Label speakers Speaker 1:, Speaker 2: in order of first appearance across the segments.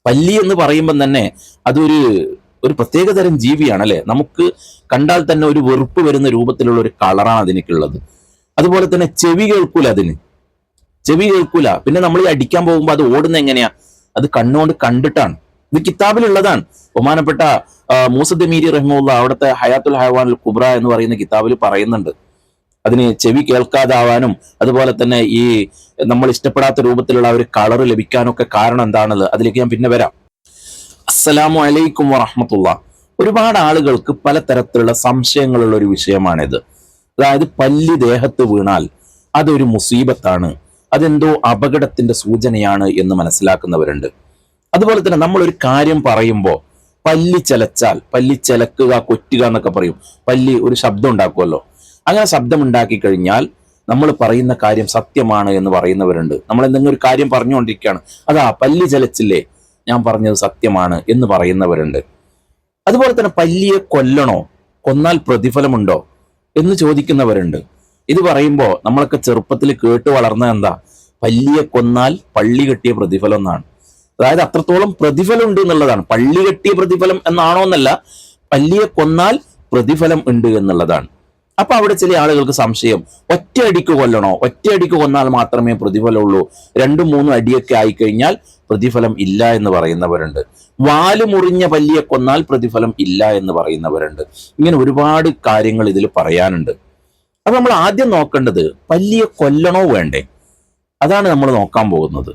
Speaker 1: പല്ലി എന്ന് പറയുമ്പം തന്നെ അതൊരു ഒരു പ്രത്യേകതരം ജീവിയാണ് അല്ലെ. നമുക്ക് കണ്ടാൽ തന്നെ ഒരു വെറുപ്പ് വരുന്ന രൂപത്തിലുള്ള ഒരു കളറാണ് അതിനൊക്കെയുള്ളത്. അതുപോലെ തന്നെ ചെവി കേൾക്കൂല, ചെവി കേൾക്കൂല. പിന്നെ നമ്മൾ ഈ അടിക്കാൻ പോകുമ്പോൾ അത് ഓടുന്ന എങ്ങനെയാ? അത് കണ്ണുകൊണ്ട് കണ്ടിട്ടാണ്. ഇത് കിതാബിലുള്ളതാണ്. ബഹുമാനപ്പെട്ട മൂസദ് മീരി റഹ്മുള്ള അവിടുത്തെ ഹയാത്തുൽ ഹയവാൻ കുബ്ര എന്ന് പറയുന്ന കിതാബിൽ പറയുന്നുണ്ട്. അതിന് ചെവി കേൾക്കാതാവാനും അതുപോലെ തന്നെ ഈ നമ്മൾ ഇഷ്ടപ്പെടാത്ത രൂപത്തിലുള്ള ഒരു കളർ ലഭിക്കാനൊക്കെ കാരണം എന്താണത്, അതിലേക്ക് ഞാൻ പിന്നെ വരാം. അസ്സലാമു അലൈക്കും വറഹ്മത്തുള്ളാഹ്. ഒരുപാട് ആളുകൾക്ക് പലതരത്തിലുള്ള സംശയങ്ങളുള്ള ഒരു വിഷയമാണിത്. അതായത് പല്ലി ദേഹത്ത് വീണാൽ അതൊരു മുസീബത്താണ്, അതെന്തോ അപകടത്തിന്റെ സൂചനയാണ് എന്ന് മനസ്സിലാക്കുന്നവരുണ്ട്. അതുപോലെ തന്നെ നമ്മൾ ഒരു കാര്യം പറയുമ്പോൾ പല്ലി ചിലച്ചാൽ, പല്ലി ചിലക്കുക, കൊറ്റുക എന്നൊക്കെ പറയും. പല്ലി ഒരു ശബ്ദം ഉണ്ടാക്കുമല്ലോ. അങ്ങനെ ശബ്ദം ഉണ്ടാക്കി കഴിഞ്ഞാൽ നമ്മൾ പറയുന്ന കാര്യം സത്യമാണ് എന്ന് പറയുന്നവരുണ്ട്. നമ്മൾ എന്തെങ്കിലും ഒരു കാര്യം പറഞ്ഞുകൊണ്ടിരിക്കുകയാണ്, അതാ പല്ലി ചിലച്ചില്ലേ, ഞാൻ പറഞ്ഞത് സത്യമാണ് എന്ന് പറയുന്നവരുണ്ട്. അതുപോലെ തന്നെ പല്ലിയെ കൊല്ലണോ, കൊന്നാൽ പ്രതിഫലമുണ്ടോ എന്ന് ചോദിക്കുന്നവരുണ്ട്. ഇത് പറയുമ്പോൾ നമ്മളൊക്കെ ചെറുപ്പത്തിൽ കേട്ട് വളർന്ന എന്താ, പല്ലിയെ കൊന്നാൽ പള്ളി കെട്ടിയ പ്രതിഫലം എന്നാണ്. അതായത് അത്രത്തോളം പ്രതിഫലം ഉണ്ട് എന്നുള്ളതാണ്. പള്ളി കെട്ടിയ പ്രതിഫലം എന്നാണോ എന്നല്ല, പല്ലിയെ കൊന്നാൽ പ്രതിഫലം ഉണ്ട് എന്നുള്ളതാണ്. അപ്പൊ അവിടെ ചില ആളുകൾക്ക് സംശയം, ഒറ്റയടിക്ക് കൊല്ലണോ, ഒറ്റയടിക്ക് കൊന്നാൽ മാത്രമേ പ്രതിഫലമുള്ളൂ, 2-3 അടിയൊക്കെ ആയിക്കഴിഞ്ഞാൽ പ്രതിഫലം ഇല്ല എന്ന് പറയുന്നവരുണ്ട്. വാല് മുറിഞ്ഞ പല്ലിയെ കൊന്നാൽ പ്രതിഫലം ഇല്ല എന്ന് പറയുന്നവരുണ്ട്. ഇങ്ങനെ ഒരുപാട് കാര്യങ്ങൾ ഇതിൽ പറയാനുണ്ട്. അപ്പൊ നമ്മൾ ആദ്യം നോക്കേണ്ടത് പല്ലിയെ കൊല്ലണോ വേണ്ടേ, അതാണ് നമ്മൾ നോക്കാൻ പോകുന്നത്.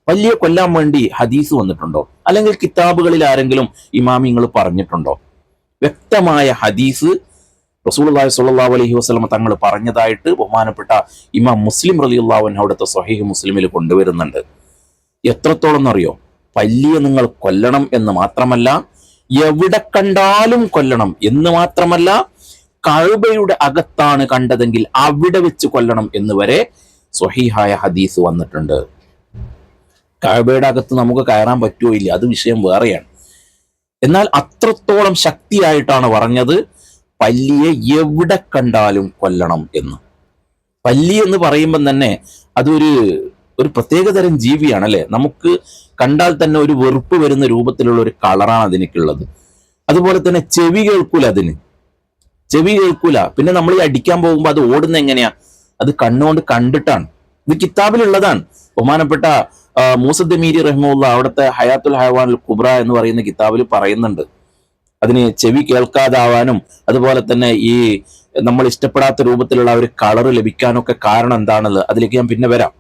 Speaker 1: പല്ലിയെ കൊല്ലാൻ വേണ്ടി ഹദീസ് വന്നിട്ടുണ്ടോ, അല്ലെങ്കിൽ കിതാബുകളിൽ ആരെങ്കിലും ഇമാമിങ്ങൾ പറഞ്ഞിട്ടുണ്ടോ? വ്യക്തമായ ഹദീസ് റസൂലുള്ളാഹി സ്വല്ലല്ലാഹു അലൈഹി വസല്ലം തങ്ങൾ പറഞ്ഞതായിട്ട് ബഹുമാനപ്പെട്ട ഇമാം മുസ്ലിം റളിയല്ലാഹു അൻഹു അവിടുത്തെ സ്വഹീഹ് മുസ്ലിമിൽ കൊണ്ടുവരുന്നുണ്ട്. എത്രത്തോളം എന്നറിയോ? പല്ലിയെ നിങ്ങൾ കൊല്ലണം എന്ന് മാത്രമല്ല, എവിടെ കണ്ടാലും കൊല്ലണം എന്ന് മാത്രമല്ല, കഅബയുടെ അകത്താണ് കണ്ടതെങ്കിൽ അവിടെ വെച്ച് കൊല്ലണം എന്ന് വരെ സ്വഹീഹായ ഹദീസ് വന്നിട്ടുണ്ട്. കഅബയുടെ അകത്ത് നമുക്ക് കയറാൻ പറ്റുമോ ഇല്ല, അത് വിഷയം വേറെയാണ്. എന്നാൽ അത്രത്തോളം ശക്തിയായിട്ടാണ് പറഞ്ഞത് പല്ലിയെ എവിടെ കണ്ടാലും കൊല്ലണം എന്ന്. പല്ലി എന്ന് പറയുമ്പം തന്നെ അതൊരു ഒരു പ്രത്യേകതരം ജീവിയാണ് അല്ലെ. നമുക്ക് കണ്ടാൽ തന്നെ ഒരു വെറുപ്പ് വരുന്ന രൂപത്തിലുള്ള ഒരു കളറാണ് അതിനൊക്കെയുള്ളത്. അതുപോലെ തന്നെ ചെവി കേൾക്കൂല, ചെവി കേൾക്കൂല. പിന്നെ നമ്മൾ ഈ അടിക്കാൻ പോകുമ്പോൾ അത് ഓടുന്ന എങ്ങനെയാ? അത് കണ്ണുകൊണ്ട് കണ്ടിട്ടാണ്. ഇത് കിതാബിലുള്ളതാണ്. ബഹുമാനപ്പെട്ട മൂസദ് മീരി റഹ്മുള്ള അവിടുത്തെ ഹയാത്തുൽ ഹയവാൻ കുബ്ര എന്ന് പറയുന്ന കിതാബിൽ പറയുന്നുണ്ട്. അതിന് ചെവി കേൾക്കാതാവാനും അതുപോലെ തന്നെ ഈ നമ്മൾ ഇഷ്ടപ്പെടാത്ത രൂപത്തിലുള്ള ഒരു കളർ ലഭിക്കാനൊക്കെ കാരണം എന്താണത്, അതിലേക്ക് ഞാൻ പിന്നെ വരാം.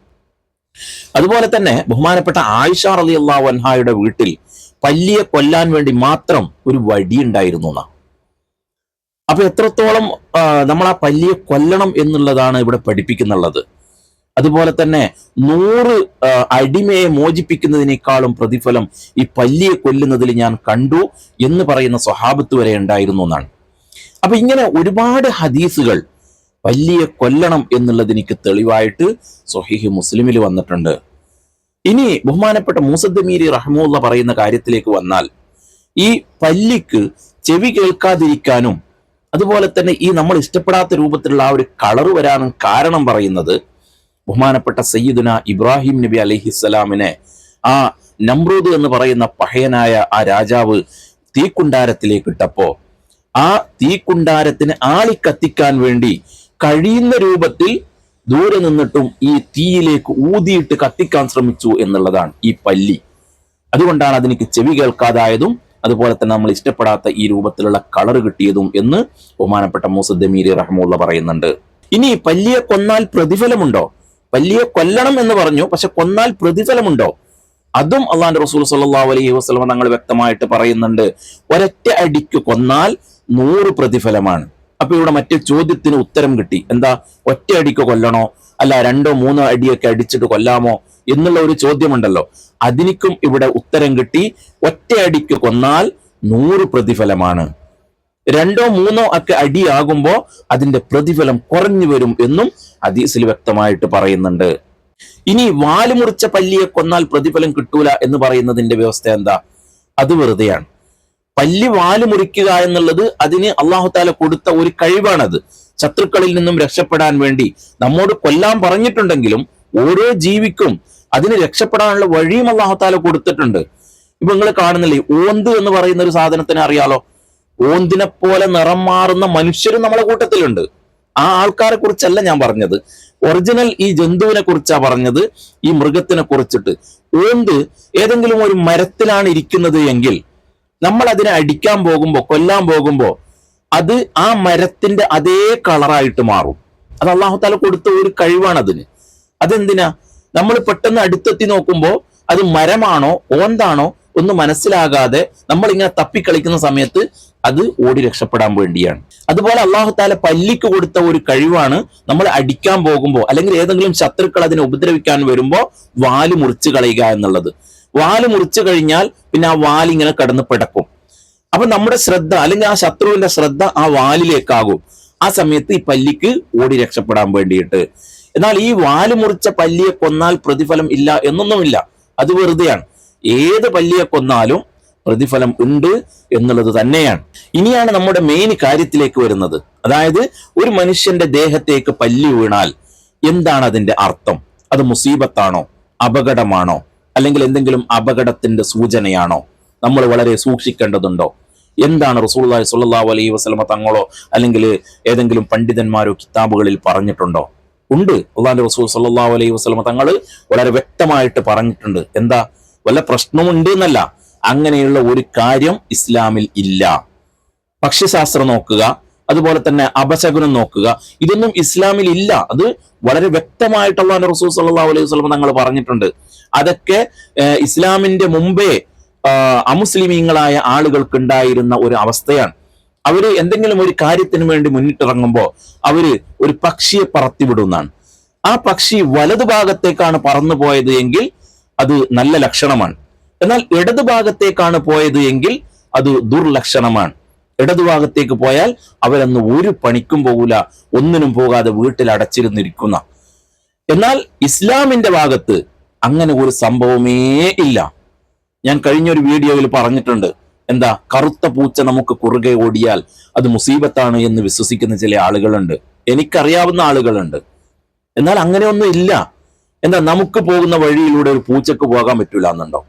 Speaker 1: അതുപോലെ തന്നെ ബഹുമാനപ്പെട്ട ആയിഷ റളിയല്ലാഹു അൻഹായുടെ വീട്ടിൽ പല്ലിയെ കൊല്ലാൻ വേണ്ടി മാത്രം ഒരു വടി ഉണ്ടായിരുന്നു എന്നാ. അപ്പൊ എത്രത്തോളം നമ്മൾ ആ പല്ലിയെ കൊല്ലണം എന്നുള്ളതാണ് ഇവിടെ പഠിപ്പിക്കുന്നുള്ളത്. അതുപോലെ തന്നെ 100 അടിമയെ മോചിപ്പിക്കുന്നതിനേക്കാളും പ്രതിഫലം ഈ പല്ലിയെ കൊല്ലുന്നതിൽ ഞാൻ കണ്ടു എന്ന് പറയുന്ന സ്വഹാബത്ത് വരെ ഉണ്ടായിരുന്നു എന്നാണ്. അപ്പൊ ഇങ്ങനെ ഒരുപാട് ഹദീസുകൾ പല്ലിയെ കൊല്ലണം എന്നുള്ളതിനിക്ക് തെളിവായിട്ട് സ്വഹീഹ് മുസ്ലിമിൽ വന്നിട്ടുണ്ട്. ഇനി ബഹുമാനപ്പെട്ട മൂസദ് മീരി റഹ്മുള്ള പറയുന്ന കാര്യത്തിലേക്ക് വന്നാൽ, ഈ പല്ലിക്ക് ചെവി കേൾക്കാതിരിക്കാനും അതുപോലെ തന്നെ ഈ നമ്മൾ ഇഷ്ടപ്പെടാത്ത രൂപത്തിലുള്ള ആ ഒരു കളറ് വരാനും കാരണം പറയുന്നത്, ബഹുമാനപ്പെട്ട സയ്യിദുന ഇബ്രാഹിം നബി അലൈഹിസ്സലാമിനെ ആ നമ്രൂദ് എന്ന് പറയുന്ന പഹയനായ ആ രാജാവ് തീക്കുണ്ടാരത്തിലേക്ക് ഇട്ടപ്പോ, ആ തീക്കുണ്ടാരത്തിന് ആളിക്കത്തിക്കാൻ വേണ്ടി കഴിയുന്ന രൂപത്തിൽ ദൂരെ നിന്നിട്ടും ഈ തീയിലേക്ക് ഊതിയിട്ട് കത്തിക്കാൻ ശ്രമിച്ചു എന്നുള്ളതാണ് ഈ പല്ലി. അതുകൊണ്ടാണ് അതിനിക്ക് ചെവി കേൾക്കാതായതും അതുപോലെ തന്നെ നമ്മൾ ഇഷ്ടപ്പെടാത്ത ഈ രൂപത്തിലുള്ള കളർ കിട്ടിയതും എന്ന് ബഹുമാനപ്പെട്ട മൂസദ് മീരി റഹ്മുള്ള പറയുന്നുണ്ട്. ഇനി പല്ലിയെ കൊന്നാൽ പ്രതിഫലമുണ്ടോ? പല്ലിയെ കൊല്ലണം എന്ന് പറഞ്ഞു, പക്ഷെ കൊന്നാൽ പ്രതിഫലമുണ്ടോ? അതും അള്ളാഹുവിന്റെ റസൂൽ സ്വല്ലല്ലാഹു അലൈഹി വസല്ലം തങ്ങൾ വ്യക്തമായിട്ട് പറയുന്നുണ്ട്. ഒരൊറ്റ അടിക്ക് കൊന്നാൽ 100 പ്രതിഫലമാണ്. അപ്പൊ ഇവിടെ മറ്റേ ചോദ്യത്തിന് ഉത്തരം കിട്ടി. എന്താ, ഒറ്റ അടിക്ക് കൊല്ലണോ, അല്ല 2-3 അടിയൊക്കെ അടിച്ചിട്ട് കൊല്ലാമോ എന്നുള്ള ഒരു ചോദ്യമുണ്ടല്ലോ. അതിനിക്കും ഇവിടെ ഉത്തരം കിട്ടി. ഒറ്റ അടിക്ക് കൊന്നാൽ 100 പ്രതിഫലമാണ്. 2-3 ഒക്കെ അടിയാകുമ്പോൾ അതിന്റെ പ്രതിഫലം കുറഞ്ഞു വരും എന്നും ഹദീസിൽ വ്യക്തമായിട്ട് പറയുന്നുണ്ട്. ഇനി വാല് മുറിച്ച പല്ലിയെ കൊന്നാൽ പ്രതിഫലം കിട്ടൂല എന്ന് പറയുന്നതിന്റെ വ്യവസ്ഥ എന്താ? അത് വെറുതെയാണ്. പല്ലി വാല് മുറിക്കുക എന്നുള്ളത് അതിന് അല്ലാഹു തആല കൊടുത്ത ഒരു കഴിവാണത്. ശത്രുക്കളിൽ നിന്നും രക്ഷപ്പെടാൻ വേണ്ടി നമ്മോട് കൊല്ലാൻ പറഞ്ഞിട്ടുണ്ടെങ്കിലും ഓരോ ജീവിക്കും അതിന് രക്ഷപ്പെടാനുള്ള വഴിയും അല്ലാഹു തആല കൊടുത്തിട്ടുണ്ട്. ഇപ്പൊ നിങ്ങൾ കാണുന്നില്ലേ, ഓന്ത് എന്ന് പറയുന്ന ഒരു സാധനത്തിനെ അറിയാലോ. ഓന്തിനെ പോലെ നിറം മാറുന്ന മനുഷ്യരും നമ്മളെ കൂട്ടത്തിലുണ്ട്. ആ ആൾക്കാരെ കുറിച്ചല്ല ഞാൻ പറഞ്ഞത്, ഒറിജിനൽ ഈ ജന്തുവിനെ കുറിച്ചാ പറഞ്ഞത്, ഈ മൃഗത്തിനെ കുറിച്ചിട്ട്. ഓന്ത് ഏതെങ്കിലും ഒരു മരത്തിലാണ് ഇരിക്കുന്നത് എങ്കിൽ നമ്മൾ അതിനെ അടിക്കാൻ പോകുമ്പോ, കൊല്ലാൻ പോകുമ്പോ അത് ആ മരത്തിന്റെ അതേ കളറായിട്ട് മാറും. അത് അള്ളാഹു താല കൊടുത്ത ഒരു കഴിവാണ് അതിന്. അതെന്തിനാ? നമ്മൾ പെട്ടെന്ന് അടുത്തെത്തി നോക്കുമ്പോ അത് മരമാണോ ഓന്താണോ ഒന്ന് മനസ്സിലാകാതെ നമ്മൾ ഇങ്ങനെ തപ്പിക്കളിക്കുന്ന സമയത്ത് അത് ഓടി രക്ഷപ്പെടാൻ വേണ്ടിയാണ്. അതുപോലെ അള്ളാഹു താല പല്ലിക്ക് കൊടുത്ത ഒരു കഴിവാണ്, നമ്മൾ അടിക്കാൻ പോകുമ്പോ അല്ലെങ്കിൽ ഏതെങ്കിലും ശത്രുക്കൾ അതിനെ ഉപദ്രവിക്കാൻ വരുമ്പോ വാല് മുറിച്ച് കളയുക എന്നുള്ളത്. വാല് മുറിച്ചു കഴിഞ്ഞാൽ പിന്നെ ആ വാലിങ്ങനെ കിടന്ന് പിടക്കും. അപ്പൊ നമ്മുടെ ശ്രദ്ധ അല്ലെങ്കിൽ ആ ശത്രുവിന്റെ ശ്രദ്ധ ആ വാലിലേക്കാകും. ആ സമയത്ത് ഈ പല്ലിക്ക് ഓടി രക്ഷപ്പെടാൻ വേണ്ടിയിട്ട്. എന്നാൽ ഈ വാല് മുറിച്ച പല്ലിയെ കൊന്നാൽ പ്രതിഫലം ഇല്ല എന്നൊന്നുമില്ല, അത് വെറുതെയാണ്. ഏത് പല്ലിയെ കൊന്നാലും പ്രതിഫലം ഉണ്ട് എന്നുള്ളത് തന്നെയാണ്. ഇനിയാണ് നമ്മുടെ മെയിൻ കാര്യത്തിലേക്ക് വരുന്നത്. അതായത് ഒരു മനുഷ്യന്റെ ദേഹത്തേക്ക് പല്ലി വീണാൽ എന്താണ് അതിന്റെ അർത്ഥം? അത് മുസീബത്താണോ, അപകടമാണോ, അല്ലെങ്കിൽ എന്തെങ്കിലും അപകടത്തിന്റെ സൂചനയാണോ? നമ്മൾ വളരെ സൂക്ഷിക്കേണ്ടതുണ്ടോ? എന്താണ് റസൂലുള്ളാഹി സ്വല്ലല്ലാഹു അലൈഹി വസല്ലമ തങ്ങളോ അല്ലെങ്കിൽ ഏതെങ്കിലും പണ്ഡിതന്മാരോ കിതാബുകളിൽ പറഞ്ഞിട്ടുണ്ടോ? ഉണ്ട്. അല്ലാഹുവിന്റെ റസൂൽ സ്വല്ലല്ലാഹു അലൈഹി വസല്ലമ തങ്ങൾ വളരെ വ്യക്തമായിട്ട് പറഞ്ഞിട്ടുണ്ട്. എന്താ? വല്ല പ്രശ്നമുണ്ട് എന്നല്ല, അങ്ങനെയുള്ള ഒരു കാര്യം ഇസ്ലാമിൽ ഇല്ല. ഭക്ഷ്യശാസ്ത്രം നോക്കുക, അതുപോലെ തന്നെ അപശകുനം നോക്കുക, ഇതൊന്നും ഇസ്ലാമിൽ ഇല്ല. അത് വളരെ വ്യക്തമായിട്ട് അല്ലാഹുവിന്റെ റസൂൽ സ്വല്ലല്ലാഹു അലൈഹി വസല്ലമ തങ്ങൾ പറഞ്ഞിട്ടുണ്ട്. അതൊക്കെ ഇസ്ലാമിന്റെ മുമ്പേ അമുസ്ലിമീങ്ങളായ ആളുകൾക്ക് ഉണ്ടായിരുന്ന ഒരു അവസ്ഥയാണ്. അവര് എന്തെങ്കിലും ഒരു കാര്യത്തിന് വേണ്ടി മുന്നിട്ടിറങ്ങുമ്പോൾ അവര് ഒരു പക്ഷിയെ പറത്തിവിടുന്നതാണ്. ആ പക്ഷി വലതുഭാഗത്തേക്കാണ് പറന്നു പോയത് എങ്കിൽ അത് നല്ല ലക്ഷണമാണ്. എന്നാൽ ഇടതുഭാഗത്തേക്കാണ് പോയത് എങ്കിൽ അത് ദുർലക്ഷണമാണ്. ഇടതുഭാഗത്തേക്ക് പോയാൽ അവരന്ന് ഒരു പണിക്കും പോകൂല, ഒന്നിനും പോകാതെ വീട്ടിൽ അടച്ചിരുന്നിരിക്കുന്ന. എന്നാൽ ഇസ്ലാമിന്റെ ഭാഗത്ത് അങ്ങനെ ഒരു സംഭവമേ ഇല്ല. ഞാൻ കഴിഞ്ഞൊരു വീഡിയോയിൽ പറഞ്ഞിട്ടുണ്ട്. എന്താ? കറുത്ത പൂച്ച നമുക്ക് കുറുകെ ഓടിയാൽ അത് മുസീബത്താണ് എന്ന് വിശ്വസിക്കുന്ന ചില ആളുകളുണ്ട്, എനിക്കറിയാവുന്ന ആളുകളുണ്ട്. എന്നാൽ അങ്ങനെയൊന്നും ഇല്ല. എന്താ? നമുക്ക് പോകുന്ന വഴിയിലൂടെ ഒരു പൂച്ചക്ക് പോകാൻ പറ്റൂല എന്നുണ്ടോ?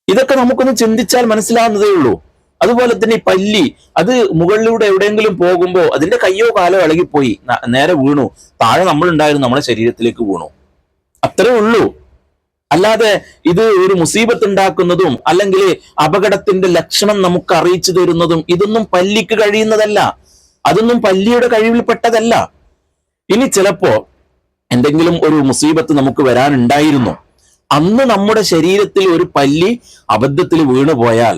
Speaker 1: ഇതൊക്കെ നമുക്കൊന്ന് ചിന്തിച്ചാൽ മനസ്സിലാവുന്നതേ ഉള്ളൂ. അതുപോലെ തന്നെ ഈ പല്ലി, അത് മുകളിലൂടെ എവിടെയെങ്കിലും പോകുമ്പോൾ അതിന്റെ കയ്യോ കാലോ ഇളകിപ്പോയി നേരെ വീണു, താഴെ നമ്മളുണ്ടായിരുന്നു, നമ്മുടെ ശരീരത്തിലേക്ക് വീണു, അത്രേ ഉള്ളൂ. അല്ലാതെ ഇത് ഒരു മുസീബത്ത് ഉണ്ടാക്കുന്നതും അല്ലെങ്കിൽ അപകടത്തിന്റെ ലക്ഷണം നമുക്ക് അറിയിച്ചു തരുന്നതും ഇതൊന്നും പല്ലിക്ക് കഴിയുന്നതല്ല. അതൊന്നും പല്ലിയുടെ കഴിവിൽപ്പെട്ടതല്ല. ഇനി ചിലപ്പോ എന്തെങ്കിലും ഒരു മുസീബത്ത് നമുക്ക് വരാനുണ്ടായിരുന്നു, അന്ന് നമ്മുടെ ശരീരത്തിൽ ഒരു പല്ലി അബദ്ധത്തിൽ വീണുപോയാൽ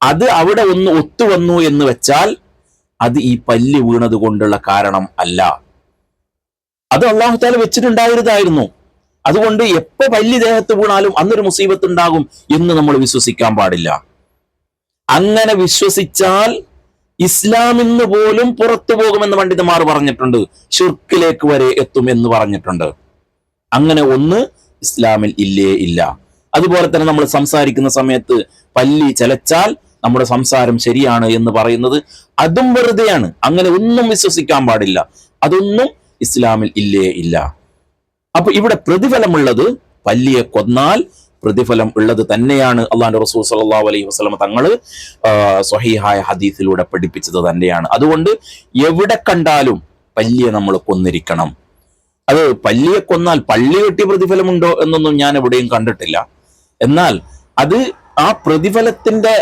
Speaker 1: അത് അവിടെ ഒന്ന് ഒത്തുവന്നു എന്ന് വെച്ചാൽ അത് ഈ പല്ലി വീണത് കൊണ്ടുള്ള കാരണം അല്ല, അത് അല്ലാഹു തആല വെച്ചിട്ടുണ്ടായിരുന്നതായിരുന്നു. അതുകൊണ്ട് എപ്പോ പല്ലി ദേഹത്ത് വീണാലും അന്നൊരു മുസീബത്ത് ഉണ്ടാകും എന്ന് നമ്മൾ വിശ്വസിക്കാൻ പാടില്ല. അങ്ങനെ വിശ്വസിച്ചാൽ ഇസ്ലാമിൽ നിന്ന് പോലും പുറത്തു പോകുമെന്ന് പണ്ഡിതന്മാർ പറഞ്ഞിട്ടുണ്ട്, ശിർക്കിലേക്ക് വരെ എത്തും എന്ന് പറഞ്ഞിട്ടുണ്ട്. അങ്ങനെ ഒന്ന് ഇസ്ലാമിൽ ഇല്ലേ ഇല്ല. അതുപോലെ തന്നെ നമ്മൾ സംസാരിക്കുന്ന സമയത്ത് പല്ലി ചലച്ചാൽ നമ്മുടെ സംസാരം ശരിയാണ് എന്ന് പറയുന്നത് അതും വെറുതെയാണ്. അങ്ങനെ ഒന്നും വിശ്വസിക്കാൻ പാടില്ല, അതൊന്നും ഇസ്ലാമിൽ ഇല്ലേ ഇല്ല. അപ്പൊ ഇവിടെ പ്രതിഫലമുള്ളത് പല്ലിയെ കൊന്നാൽ പ്രതിഫലം ഉള്ളത് തന്നെയാണ്. അള്ളാഹുവിന്റെ റസൂൽ സ്വല്ലല്ലാഹു അലൈഹി വസല്ലം തങ്ങള് സ്വഹീഹായ ഹദീസിലൂടെ പഠിപ്പിച്ചത് തന്നെയാണ്. അതുകൊണ്ട് എവിടെ കണ്ടാലും പല്ലിയെ നമ്മൾ കൊന്നിരിക്കണം. അത് പല്ലിയെ കൊന്നാൽ പള്ളി കെട്ടിയ പ്രതിഫലമുണ്ടോ എന്നൊന്നും ഞാൻ എവിടെയും കണ്ടിട്ടില്ല. എന്നാൽ അത് ആ പ്രതിഫലത്തിന്റെ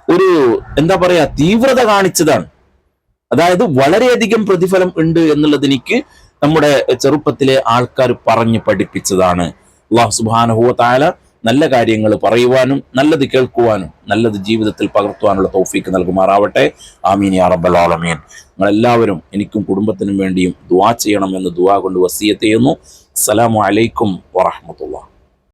Speaker 1: ഒരു എന്താ പറയാ തീവ്രത കാണിച്ചതാണ്. അതായത് വളരെയധികം പ്രതിഫലം ഉണ്ട് എന്നുള്ളത് എനിക്ക് നമ്മുടെ ചെറുപ്പത്തിലെ ആൾക്കാർ പറഞ്ഞു പഠിപ്പിച്ചതാണ്. അല്ലാഹു സുബ്ഹാനഹു വ തആല നല്ല കാര്യങ്ങൾ പറയുവാനും നല്ലത് കേൾക്കുവാനും നല്ലത് ജീവിതത്തിൽ പകർത്തുവാനുള്ള തൗഫീക്ക് നൽകുമാറാവട്ടെ. ആമീൻ യാ റബ്ബൽ ആലമീൻ. നിങ്ങളെല്ലാവരും എനിക്കും കുടുംബത്തിനും വേണ്ടിയും ദുആ ചെയ്യണമെന്ന് ദുആ കൊണ്ട് വസിയത്ത് ചെയ്യുന്നു. അസ്സലാമു അലൈക്കും വറഹ്മത്തുള്ളാഹി.